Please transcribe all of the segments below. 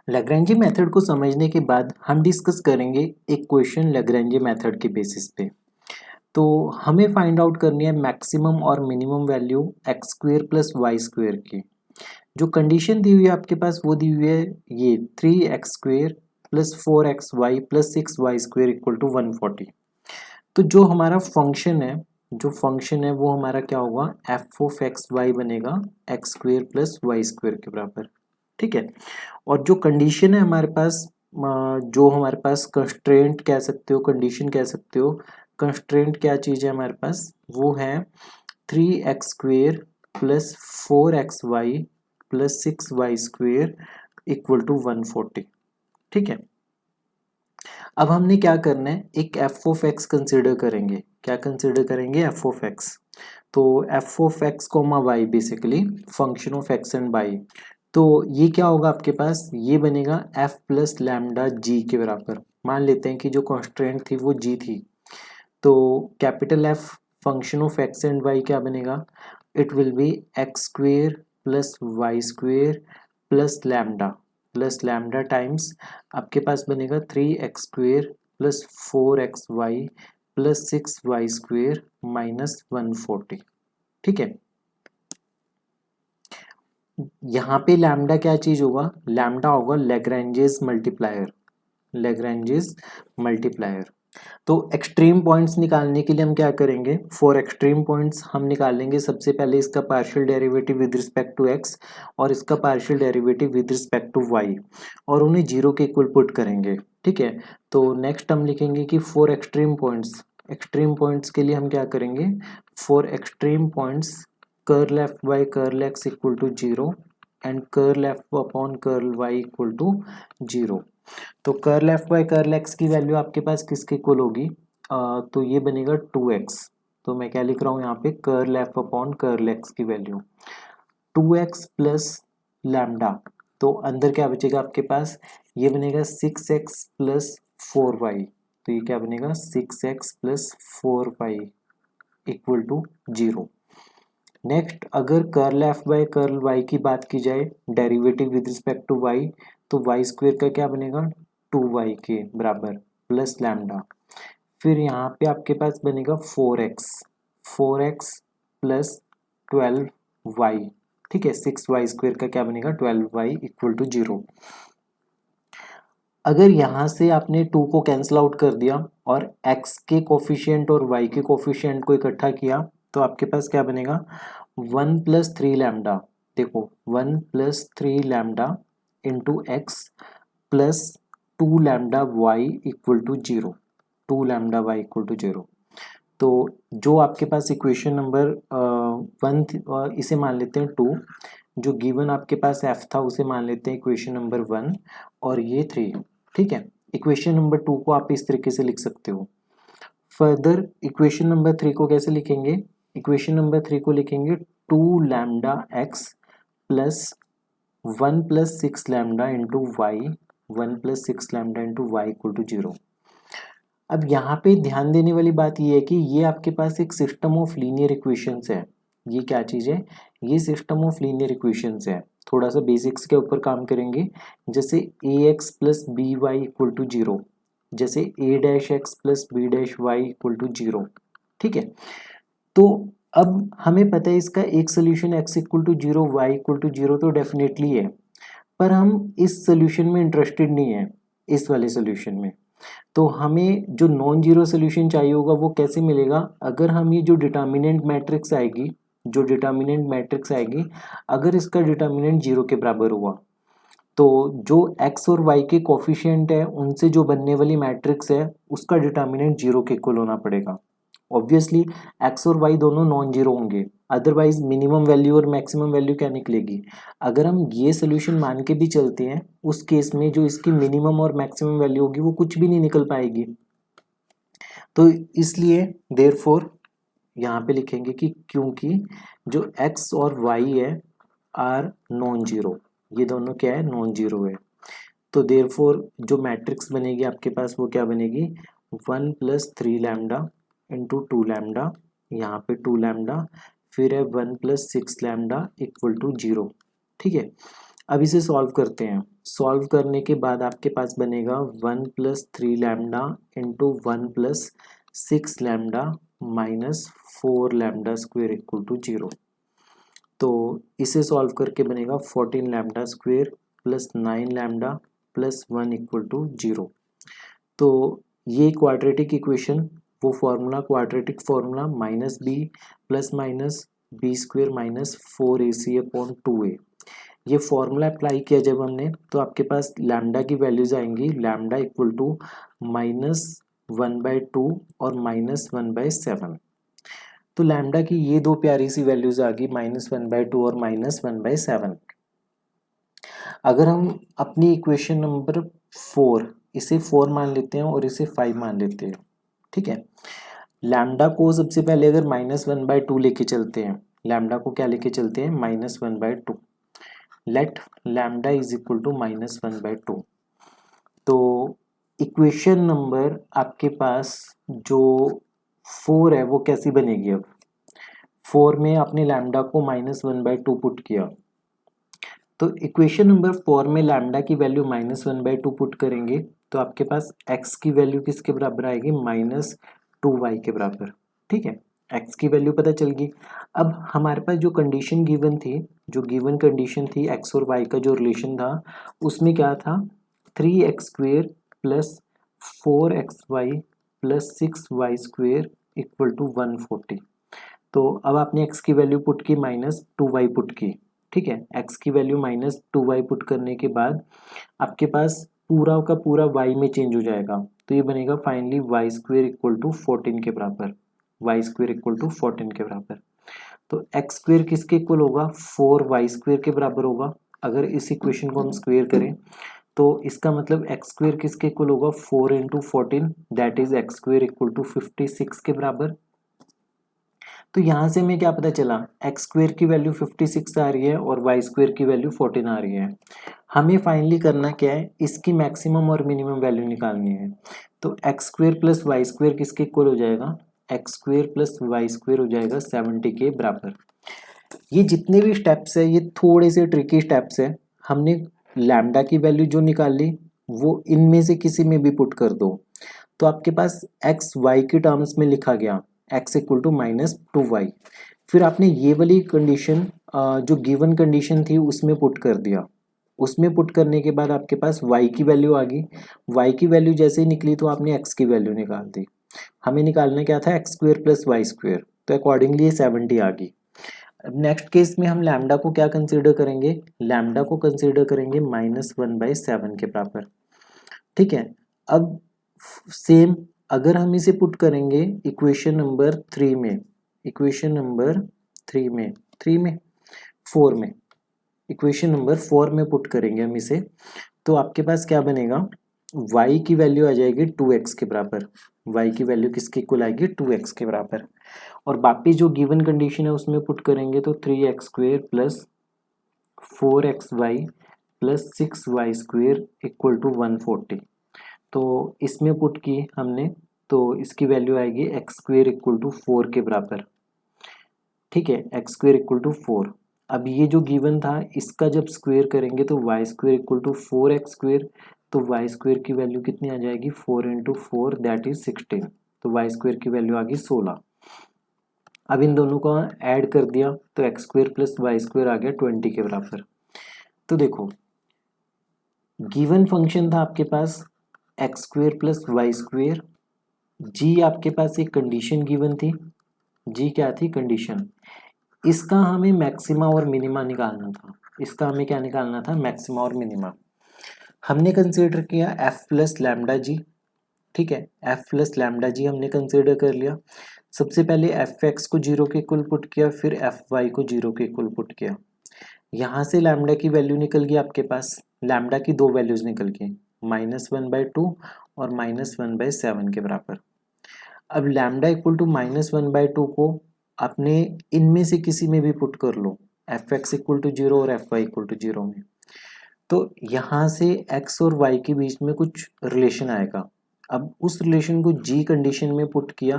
लैग्रेंजे method को समझने के बाद हम डिस्कस करेंगे एक क्वेश्चन लैग्रेंजे मेथड के बेसिस पे। तो हमें फाइंड आउट करनी है मैक्सिमम और minimum value x square plus y square की। जो कंडीशन दी हुई है आपके पास वो दी हुई है ये 3x² plus 4xy plus 6y square equal to 140। तो जो हमारा फंक्शन है वो हमारा क्या होगा, एफ ऑफ एक्स वाई बनेगा x square plus y square के बराबर। ठीक है। और जो कंडीशन है हमारे पास, जो हमारे पास कंस्ट्रेंट कह सकते हो, कंडीशन कह सकते हो, कंस्ट्रेंट क्या चीज़ है हमारे पास, वो है 3x² plus 4xy plus 6y square equal to 140। ठीक है। अब हमने क्या करना है, एक एफ ऑफ एक्स कंसिडर करेंगे। क्या कंसिडर करेंगे? F of x. तो f of x comma y basically function of x and y. तो ये क्या होगा आपके पास, ये बनेगा एफ प्लस लैम्डा जी के बराबर। मान लेते हैं कि जो कॉन्स्टेंट थी वो जी थी। तो capital f function of x and y क्या बनेगा, it will be x square plus y square plus lambda times आपके पास बनेगा 3x² plus 4xy plus 6y square minus 140। ठीक है। यहाँ पे लैम्डा क्या चीज होगा, लैम्डा होगा लैग्रेंजेस मल्टीप्लायर। तो एक्सट्रीम पॉइंट्स निकालने के लिए हम क्या करेंगे, फॉर एक्सट्रीम पॉइंट्स हम निकालेंगे सबसे पहले इसका partial derivative with respect to x और इसका partial derivative with respect to y, और उन्हें जीरो के इक्वल पुट करेंगे। ठीक है। तो नेक्स्ट हम लिखेंगे कि फॉर एक्सट्रीम पॉइंट्स के लिए हम क्या करेंगे, for extreme points curl f by curl x equal to zero and curl f upon curl y equal to zero. तो curl f by curl x की वैल्यू आपके पास किसके इक्वल होगी, तो ये बनेगा 2x। तो मैं क्या लिख रहा हूँ यहाँ पे, curl f upon curl x की वैल्यू 2x प्लस लैम्डा। तो अंदर क्या बचेगा आपके पास, ये बनेगा 6x प्लस 4y। तो ये क्या बनेगा 6x plus 4y equal to zero. Next अगर curl f by curl y की बात की जाए, derivative with respect to y, तो वाई स्क्वेयर का क्या बनेगा 2y के बराबर प्लस लैम्डा। फिर यहाँ पे आपके पास बनेगा 4x प्लस 12y। ठीक है। 6y स्क्वेयर का क्या बनेगा 12y इक्वल टू जीरो। अगर यहाँ से आपने 2 को कैंसिल आउट कर दिया और x के कोफिशिएंट और y के कोफिशिएंट को इकट्ठा किया, तो आपके पास क्या बनेगा 1 प्लस 3 लैम्डा। देखो 1 plus 3 lambda into x plus 2 lambda y equal to zero. 2 lambda y equal to zero. तो जो आपके पास इक्वेशन नंबर 1 इसे मान लेते हैं 2, जो गिवन आपके पास एफ था उसे मान लेते हैं इक्वेशन नंबर 1 और ये 3। ठीक है। इक्वेशन नंबर 2 को आप इस तरीके से लिख सकते हो। फर्दर इक्वेशन नंबर 3 को कैसे लिखेंगे, इक्वेशन नंबर 3 को लिखेंगे 2 lambda x plus 1 plus 6 lambda into y, 1 plus 6 lambda into y equal to zero. अब यहाँ पे ध्यान देने वाली बात ये है कि ये आपके पास एक सिस्टम ऑफ लीनियर इक्वेशंस है। ये क्या चीज़ है, ये सिस्टम ऑफ लीनियर इक्वेशंस है। थोड़ा सा बेसिक्स के ऊपर काम करेंगे, जैसे a x plus b y equal to zero, जैसे a dash x plus b dash y equal to zero. ठीक है। तो अब हमें पता है इसका एक solution x equal to zero y equal to zero तो डेफिनेटली है, पर हम इस सोल्यूशन में इंटरेस्टेड नहीं है, इस वाले सोल्यूशन में। तो हमें जो नॉन जीरो सोल्यूशन चाहिए होगा वो कैसे मिलेगा, अगर हम ये जो डिटर्मिनेंट मैट्रिक्स आएगी अगर इसका डिटर्मिनेंट जीरो के बराबर हुआ, तो जो x और y के कोफिशिएंट है उनसे जो बनने वाली मैट्रिक्स है उसका डिटर्मिनेंट जीरो के इक्वल होना पड़ेगा। ऑब्वियसली x और y दोनों नॉन जीरो होंगे, अदरवाइज मिनिमम वैल्यू और मैक्सिमम वैल्यू क्या निकलेगी। अगर हम ये सोल्यूशन मान के भी चलते हैं उस केस में जो इसकी मिनिमम और मैक्सिमम वैल्यू होगी वो कुछ भी नहीं निकल पाएगी। तो इसलिए देयरफॉर यहाँ पे लिखेंगे कि क्योंकि जो x और y है आर नॉन जीरो, ये दोनों क्या है नॉन जीरो है। तो देयरफॉर जो मैट्रिक्स बनेगी आपके पास वो क्या बनेगी 1 प्लस 3 लैम्डा इंटू 2 लैम्डा, यहाँ पे 2 लैम्डा, फिर है 1 plus 6 lambda equal to zero. ठीक है। अब इसे सॉल्व करते हैं। सॉल्व करने के बाद आपके पास बनेगा 1 plus 3 lambda into 1 plus 6 lambda minus 4 lambda square equal to 0। तो इसे सॉल्व करके बनेगा 14 lambda square plus 9 lambda plus 1 equal to 0। तो ये क्वाड्रेटिक इक्वेशन, वो formula quadratic formula minus b plus minus b square minus 4ac upon 2a, ये formula apply किया जब हमने, तो आपके पास लैम्डा की वैल्यूज आएंगी लैम्डा इक्वल टू -1/2 और -1/7। तो लैम्डा की ये दो प्यारी सी वैल्यूज आ गई -1/2 और -1/7। अगर हम अपनी इक्वेशन नंबर 4, इसे 4 मान लेते हैं और इसे 5 मान लेते हैं, ठीक है। लैम्डा को सबसे पहले अगर -1/2 लेके चलते हैं, लैम्डा को क्या लेके चलते हैं -1/2, let lambda is equal to -1/2। तो इक्वेशन नंबर आपके पास जो 4 है वो कैसी बनेगी? अब 4 में आपने लैम्डा को -1/2 पुट किया, तो इक्वेशन नंबर 4 में लैम्डा की वैल्यू -1/2 पुट करेंगे तो आपके पास x की वैल्यू किसके बराबर आएगी -2y के बराबर, ठीक है। x की वैल्यू पता चल गई। अब हमारे पास जो कंडीशन गिवन थी, जो गिवन कंडीशन थी x और y का जो रिलेशन था, उसमें क्या था 3x² plus 4xy plus 6y square equal to 140। तो अब आपने x की वैल्यू पुट की -2y पुट की, ठीक है। x की वैल्यू -2y पुट करने के बाद आपके पास पूरा का पूरा y में चेंज हो जाएगा, तो ये बनेगा finally y square equal to 14 के बराबर, y स्क्वेयर इक्वल टू 14 के बराबर। तो x स्क्वेयर किसके इक्वल होगा 4y स्क्वेयर के बराबर होगा। अगर इस इक्वेशन को हम स्क्वेयर करें तो इसका मतलब x स्क्वेयर किसके इक्वल होगा 4 into 14, that is x square equal to 56 के बराबर। तो यहाँ से हमें क्या पता चला, एक्स स्क्वेयर की वैल्यू 56 आ रही है और वाई स्क्वेयर की वैल्यू 14 आ रही है। हमें फाइनली करना क्या है, इसकी मैक्सिमम और मिनिमम वैल्यू निकालनी है। तो x square plus y square किसके इक्वल हो जाएगा, x square plus y square हो जाएगा 70 के बराबर। ये जितने भी स्टेप्स है ये थोड़े से ट्रिकी स्टेप्स है। हमने लैम्डा की वैल्यू जो निकाली वो इनमें से किसी में भी पुट कर दो, तो आपके पास एक्स वाई के टर्म्स में लिखा गया x इक्वल टू -2y। फिर आपने ये वाली कंडीशन जो गिवन कंडीशन थी उसमें पुट कर दिया, उसमें पुट करने के बाद आपके पास y की वैल्यू आ गई। y की वैल्यू जैसे ही निकली तो आपने x की वैल्यू निकाल दी। हमें निकालना क्या था x square plus y square, तो अकॉर्डिंगली 70 आ गई। अब नेक्स्ट केस में हम लैम्डा को क्या कंसीडर करेंगे, लैम्डा को कंसीडर करेंगे -1/7 के बराबर, ठीक है। अब सेम अगर हम इसे पुट करेंगे इक्वेशन नंबर 3 में, इक्वेशन नंबर 3 में 4 में, इक्वेशन नंबर 4 में पुट करेंगे हम इसे, तो आपके पास क्या बनेगा y की वैल्यू आ जाएगी 2x के बराबर। y की वैल्यू किसके इक्वल आएगी 2x के बराबर। और बाकी जो गिवन कंडीशन है उसमें पुट करेंगे तो 3x² plus 4xy plus 6y square equal to 140। तो इसमें पुट की हमने, तो इसकी वैल्यू आएगी एक्स स्क्वेयर इक्वल टू 4 के बराबर, ठीक है, एक्स स्क्वेयर इक्वल टू 4। अब ये जो गिवन था इसका जब स्क्वेयर करेंगे तो y square equal to 4x square, तो वाई स्क्वेयर की वैल्यू कितनी आ जाएगी 4 इंटू 4 दैट इज 16, तो वाई स्क्वेयर की वैल्यू आ गई 16। अब इन दोनों को ऐड कर दिया तो x square plus y square आ गया 20 के बराबर। तो देखो गिवन फंक्शन था आपके पास x square plus y square, जी आपके पास एक कंडीशन गिवन थी, जी क्या थी कंडीशन, इसका हमें मैक्सिमा और मिनिमा निकालना था, इसका हमें क्या निकालना था मैक्सिमा और मिनिमा। हमने कंसीडर किया एफ प्लस लैम्डा जी, ठीक है, एफ प्लस लैम्डा जी हमने कंसीडर कर लिया। सबसे पहले एफ एक्स को 0 के इक्वल पुट किया, फिर एफ वाई को 0 के इक्वल पुट किया। यहाँ से लैम्डा की वैल्यू निकल गई आपके पास, लैम्डा की दो वैल्यूज निकल गई -1/2 और -1/7 के बराबर। अब लैम्डा इक्वल टू -1/2 को अपने इनमें से किसी में भी पुट कर लो, एफ एक्स इक्वल टू 0 और एफ वाई इक्वल टू 0 में, तो यहाँ से x और y के बीच में कुछ रिलेशन आएगा। अब उस रिलेशन को जी कंडीशन में पुट किया,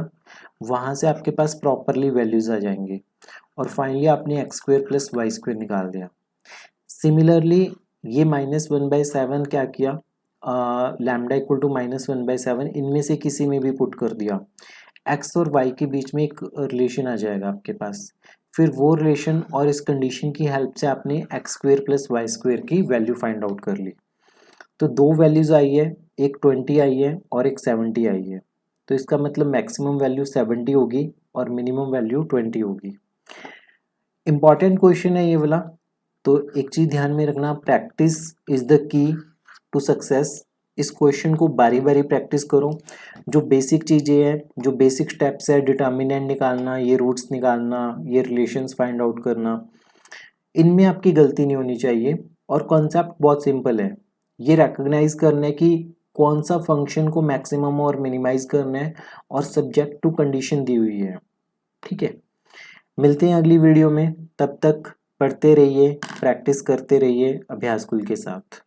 वहाँ से आपके पास प्रॉपरली वैल्यूज आ जाएंगे और फाइनली आपने x square plus y square निकाल दिया। सिमिलरली ये -1/7 क्या किया, लैम्डा इक्वल टू -1/7 इनमें से किसी में भी पुट कर दिया, एक्स और वाई के बीच में एक रिलेशन आ जाएगा आपके पास। फिर वो रिलेशन और इस कंडीशन की हेल्प से आपने x² + y² की वैल्यू फाइंड आउट कर ली। तो दो वैल्यूज आई है, एक 20 आई है और एक 70 आई है। तो इसका मतलब मैक्सिमम वैल्यू 70 होगी और मिनिमम वैल्यू 20 होगी। इम्पॉर्टेंट क्वेश्चन है ये वाला, तो एक चीज़ ध्यान में रखना, practice is the key to success. इस क्वेश्चन को बारी बारी प्रैक्टिस करो। जो बेसिक चीज़ें हैं, जो बेसिक स्टेप्स है, डिटर्मिनेंट निकालना, ये रूट्स निकालना, ये रिलेशंस फाइंड आउट करना, इनमें आपकी गलती नहीं होनी चाहिए। और कॉन्सेप्ट बहुत सिंपल है, ये रिकग्नाइज करना है कि कौन सा फंक्शन को मैक्सिमम और मिनिमाइज करना है और सब्जेक्ट टू कंडीशन दी हुई है। ठीक है, मिलते हैं अगली वीडियो में, तब तक पढ़ते रहिए, प्रैक्टिस करते रहिए अभ्यास कुल के साथ।